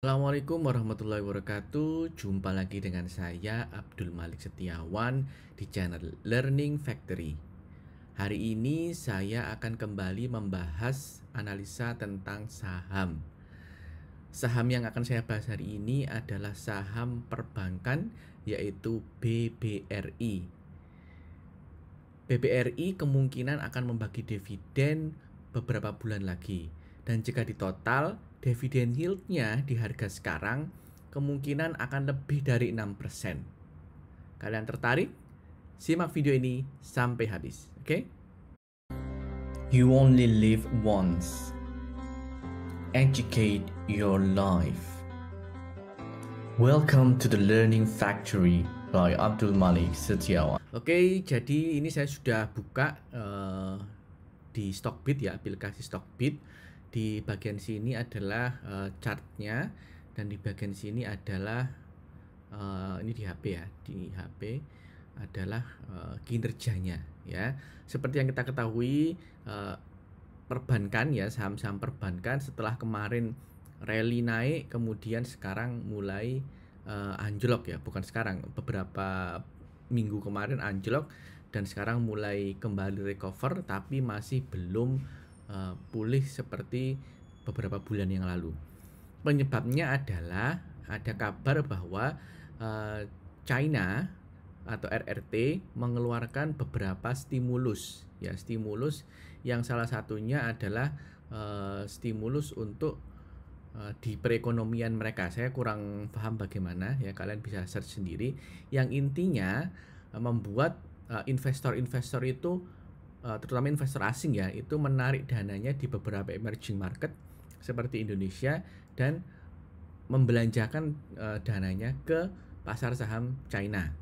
Assalamualaikum warahmatullahi wabarakatuh. Jumpa lagi dengan saya Abdul Malik Setiawan di channel Learning Factory. Hari ini saya akan kembali membahas analisa tentang saham. Saham yang akan saya bahas hari ini adalah saham perbankan, yaitu BBRI. BBRI kemungkinan akan membagi dividen beberapa bulan lagi. Dan jika ditotal, dividen yield-nya di harga sekarang kemungkinan akan lebih dari 6%. Kalian tertarik? Simak video ini sampai habis, oke? You only live once. Educate your life. Welcome to the Learning Factory by Abdul Malik Setiawan. Oke, jadi ini saya sudah buka di Stockbit ya, aplikasi Stockbit. Di bagian sini adalah chartnya, dan di bagian sini adalah ini di HP ya, di HP adalah kinerjanya ya. Seperti yang kita ketahui, perbankan ya, saham-saham perbankan setelah kemarin rally naik, kemudian sekarang mulai anjlok ya, bukan sekarang, beberapa minggu kemarin anjlok dan sekarang mulai kembali recover, tapi masih belum pulih seperti beberapa bulan yang lalu. Penyebabnya adalah ada kabar bahwa China atau RRT mengeluarkan beberapa stimulus ya, stimulus yang salah satunya adalah stimulus untuk di perekonomian mereka. Saya kurang paham bagaimana ya, kalian bisa search sendiri. Yang intinya membuat investor-investor itu, terutama investor asing ya, itu menarik dananya di beberapa emerging market seperti Indonesia dan membelanjakan dananya ke pasar saham China.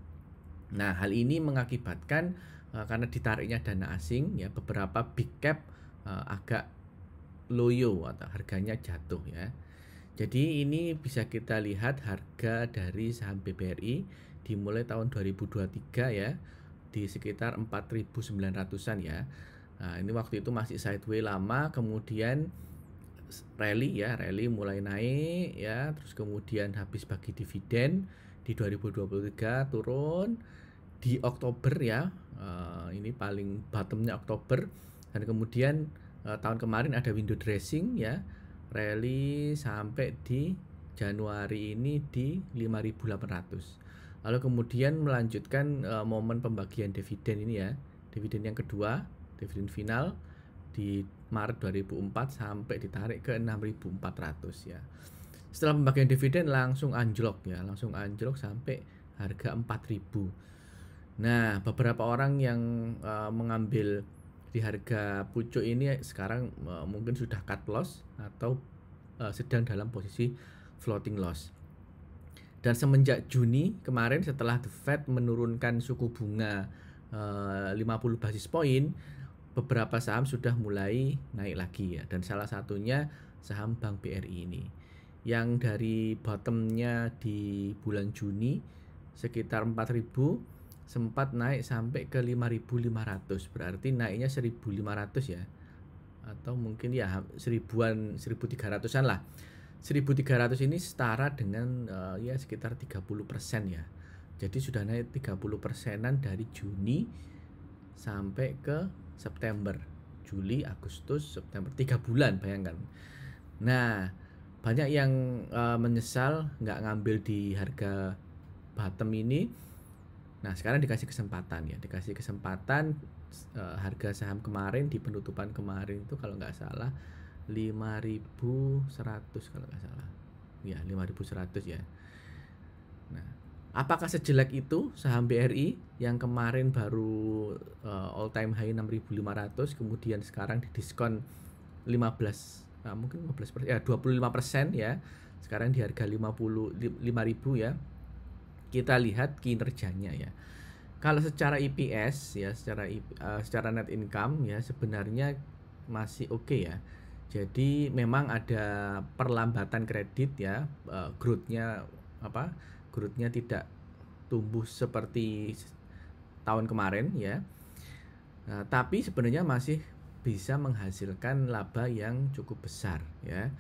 Nah, hal ini mengakibatkan karena ditariknya dana asing ya, beberapa big cap agak loyo atau harganya jatuh ya. Jadi ini bisa kita lihat harga dari saham BBRI dimulai tahun 2023 ya, di sekitar 4.900-an ya. Nah, ini waktu itu masih sideways lama, kemudian rally mulai naik ya, terus kemudian habis bagi dividen di 2023 turun di Oktober ya, ini paling bottomnya Oktober, dan kemudian tahun kemarin ada window dressing ya, rally sampai di Januari ini di 5.800. Lalu kemudian melanjutkan momen pembagian dividen ini ya, dividen yang kedua, dividen final di Maret 2004 sampai ditarik ke 6.400 ya. Setelah pembagian dividen langsung anjlok ya, langsung anjlok sampai harga 4.000. Nah, beberapa orang yang mengambil di harga pucuk ini sekarang mungkin sudah cut loss atau sedang dalam posisi floating loss. Dan semenjak Juni kemarin, setelah The Fed menurunkan suku bunga 50 basis point, beberapa saham sudah mulai naik lagi ya, dan salah satunya saham Bank BRI ini yang dari bottomnya di bulan Juni sekitar 4.000 sempat naik sampai ke 5.500, berarti naiknya 1.500 ya, atau mungkin ya 1.300-an lah. 1.300 ini setara dengan ya sekitar 30% ya. Jadi sudah naik 30%-an dari Juni sampai ke September, Juli, Agustus, September, 3 bulan, bayangkan. Nah, banyak yang menyesal nggak ngambil di harga bottom ini. Nah, sekarang dikasih kesempatan ya, dikasih kesempatan. Harga saham kemarin di penutupan kemarin itu kalau nggak salah 5.100 kalau nggak salah ya, 5.100 ya. Nah, apakah sejelek itu saham BRI yang kemarin baru all time high 6.500, kemudian sekarang didiskon 15, mungkin 15% ya, 25% ya, sekarang di harga 5.000 ya. Kita lihat kinerjanya ya. Kalau secara EPS ya, secara net income ya, sebenarnya masih oke ya. Jadi memang ada perlambatan kredit ya, growth-nya tidak tumbuh seperti tahun kemarin ya. Nah, tapi sebenarnya masih bisa menghasilkan laba yang cukup besar ya.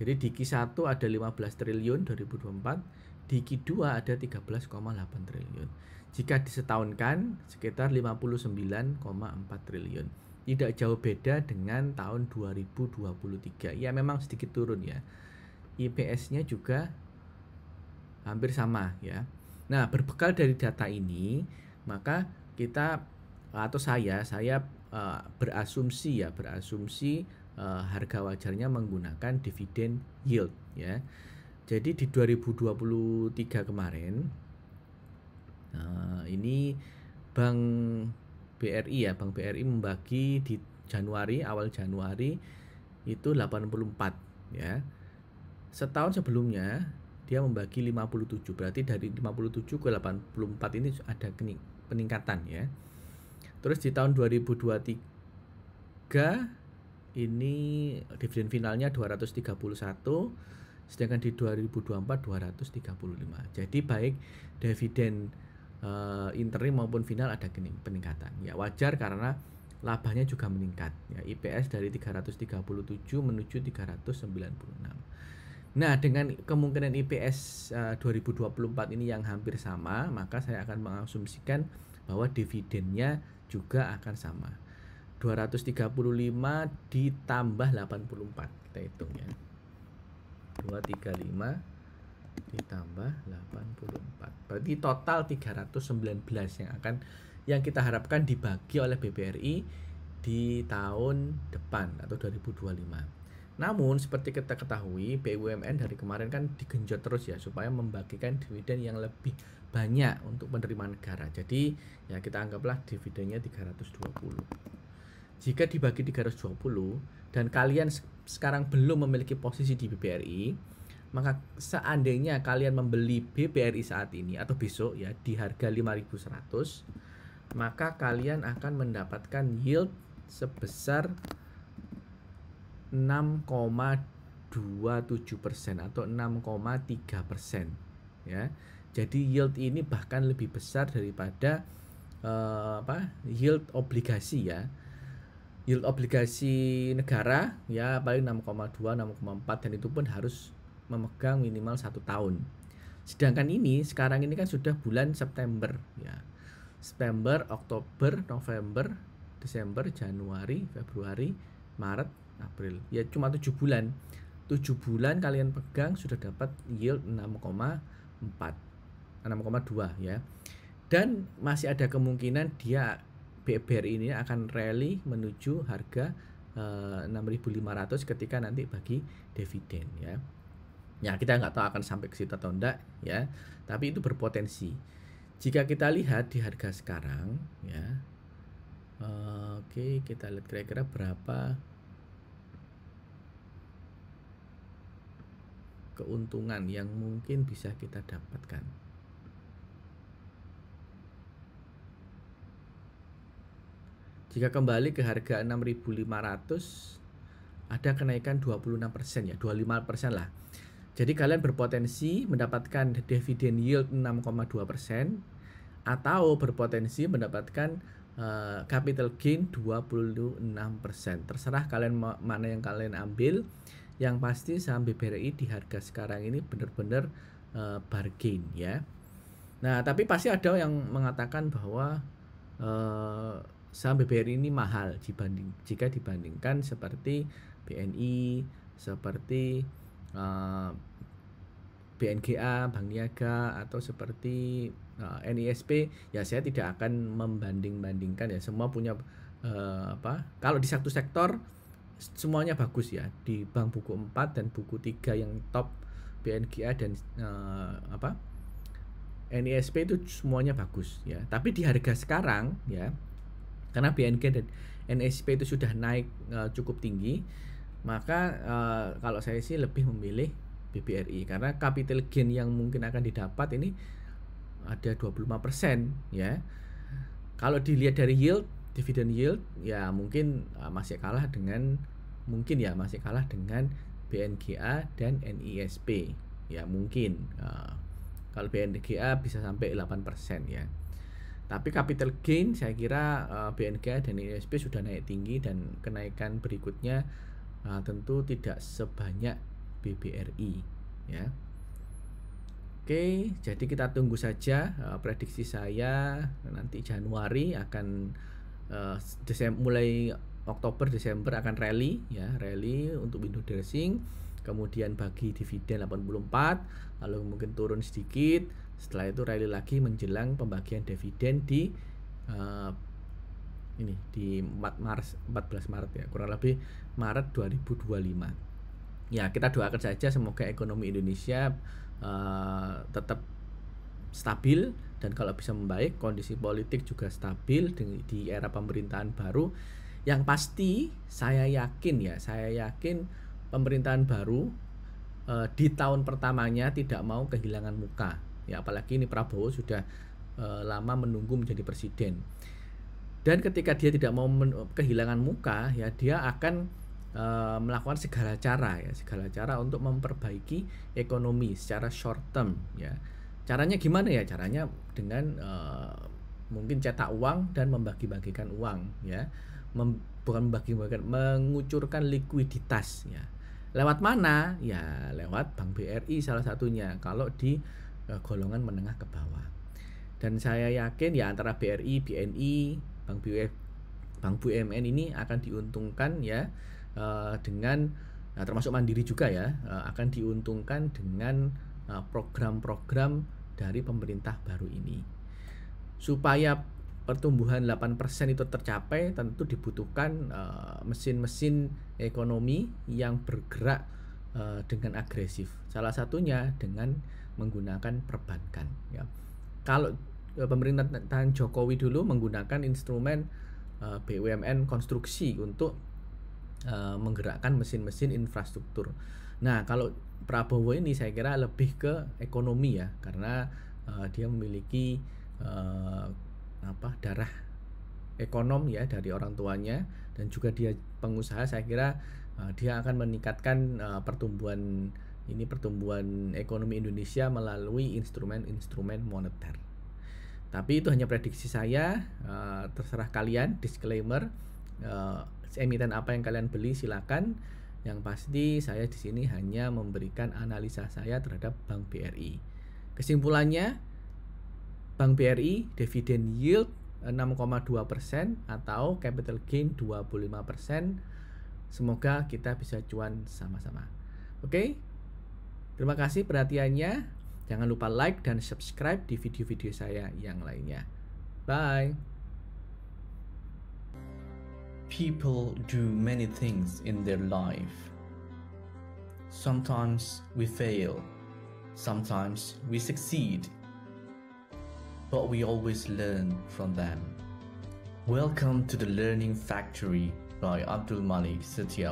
Jadi di Q1 ada 15 triliun 2024, di Q2 ada 13,8 triliun. Jika disetahunkan sekitar 59,4 triliun. Tidak jauh beda dengan tahun 2023. Ya memang sedikit turun ya. IPS-nya juga hampir sama ya. Nah, berbekal dari data ini, maka kita atau saya berasumsi harga wajarnya menggunakan dividen yield ya. Jadi di 2023 kemarin ini Bank BRI membagi di awal Januari itu 84 ya. Setahun sebelumnya dia membagi 57, berarti dari 57 ke 84 ini ada peningkatan ya. Terus di tahun 2023 ini dividen finalnya 231, sedangkan di 2024 235. Jadi baik dividen interim maupun final ada peningkatan. Ya wajar karena labanya juga meningkat. Ya IPS dari 337 menuju 396. Nah, dengan kemungkinan IPS 2024 ini yang hampir sama, maka saya akan mengasumsikan bahwa dividennya juga akan sama. 235 ditambah 84. Kita hitung ya. 235 ditambah 84. Berarti total 319 yang kita harapkan dibagi oleh BBRI di tahun depan atau 2025. Namun seperti kita ketahui, BUMN dari kemarin kan digenjot terus ya supaya membagikan dividen yang lebih banyak untuk penerimaan negara. Jadi ya kita anggaplah dividennya 320. Jika dibagi 320 dan kalian sekarang belum memiliki posisi di BBRI, maka seandainya kalian membeli BBRI saat ini atau besok ya di harga 5.100, maka kalian akan mendapatkan yield sebesar 6,27% atau 6,3% ya. Jadi yield ini bahkan lebih besar daripada yield obligasi ya. Yield obligasi negara ya paling 6,2, 6,4 dan itu pun harus memegang minimal 1 tahun. Sedangkan ini sekarang ini kan sudah bulan September ya. September, Oktober, November, Desember, Januari, Februari, Maret, April. Ya cuma 7 bulan. 7 bulan kalian pegang sudah dapat yield 6,2 ya. Dan masih ada kemungkinan dia BBRI ini akan rally menuju harga 6.500 ketika nanti bagi dividen ya. Ya kita nggak tahu akan sampai ke situ atau enggak ya. Tapi itu berpotensi. Jika kita lihat di harga sekarang ya. Oke, kita lihat kira-kira berapa keuntungan yang mungkin bisa kita dapatkan. Jika kembali ke harga 6.500 ada kenaikan 26% ya, 25% lah. Jadi kalian berpotensi mendapatkan dividen yield 6,2% atau berpotensi mendapatkan capital gain 26%. Terserah kalian mana yang kalian ambil. Yang pasti saham BBRI di harga sekarang ini benar-benar bargain ya. Nah, tapi pasti ada yang mengatakan bahwa saham BBRI ini mahal jika dibandingkan seperti BNI, seperti BNGA, Bank Niaga, atau seperti NISP. Ya saya tidak akan membanding-bandingkan ya, semua punya kalau di satu sektor semuanya bagus ya. Di Bank Buku 4 dan Buku 3 yang top BNGA dan NISP itu semuanya bagus ya. Tapi di harga sekarang ya, karena BNG dan NSP itu sudah naik cukup tinggi, maka kalau saya sih lebih memilih BBRI karena capital gain yang mungkin akan didapat ini ada 25% ya. Kalau dilihat dari yield, dividend yield ya mungkin masih kalah dengan BNGA dan NISP ya mungkin. Kalau BNGA bisa sampai 8% ya. Tapi capital gain saya kira BNGA dan NISP sudah naik tinggi dan kenaikan berikutnya tentu tidak sebanyak BBRI ya. Oke, jadi kita tunggu saja. Prediksi saya nanti Januari akan mulai Oktober Desember akan rally ya, rally untuk window dressing, kemudian bagi dividen 84, lalu mungkin turun sedikit, setelah itu rally lagi menjelang pembagian dividen di ini di 14 Maret ya, kurang lebih Maret 2025 ya. Kita doakan saja semoga ekonomi Indonesia tetap stabil, dan kalau bisa membaik, kondisi politik juga stabil di era pemerintahan baru. Yang pasti saya yakin pemerintahan baru di tahun pertamanya tidak mau kehilangan muka ya, apalagi ini Prabowo sudah lama menunggu menjadi presiden, dan ketika dia tidak mau kehilangan muka ya, dia akan melakukan segala cara untuk memperbaiki ekonomi secara short term ya. Caranya gimana ya? Caranya dengan mungkin cetak uang dan membagi-bagikan uang ya. Bukan membagi-bagikan, mengucurkan likuiditas ya. Lewat mana? Ya lewat Bank BRI salah satunya kalau di golongan menengah ke bawah. Dan saya yakin ya antara BRI, BNI, Bank BUMN ini akan diuntungkan ya, dengan termasuk Mandiri juga ya, akan diuntungkan dengan program-program dari pemerintah baru ini. Supaya pertumbuhan 8% itu tercapai, tentu dibutuhkan mesin-mesin ekonomi yang bergerak dengan agresif. Salah satunya dengan menggunakan perbankan ya. Kalau pemerintahan Jokowi dulu menggunakan instrumen BUMN konstruksi untuk menggerakkan mesin-mesin infrastruktur. Nah, kalau Prabowo ini saya kira lebih ke ekonomi ya, karena dia memiliki darah ekonom ya dari orang tuanya, dan juga dia pengusaha. Saya kira dia akan meningkatkan pertumbuhan ekonomi Indonesia melalui instrumen-instrumen moneter. Tapi itu hanya prediksi saya, terserah kalian. Disclaimer, emiten apa yang kalian beli silakan. Yang pasti saya di sini hanya memberikan analisa saya terhadap Bank BRI. Kesimpulannya, Bank BRI dividend yield 6,2% atau capital gain 25%. Semoga kita bisa cuan sama-sama. Oke? Terima kasih perhatiannya. Jangan lupa like dan subscribe di video-video saya yang lainnya. Bye. People do many things in their life. Sometimes we fail, sometimes we succeed, but we always learn from them. Welcome to the Learning Factory by Abdul Malik Setia.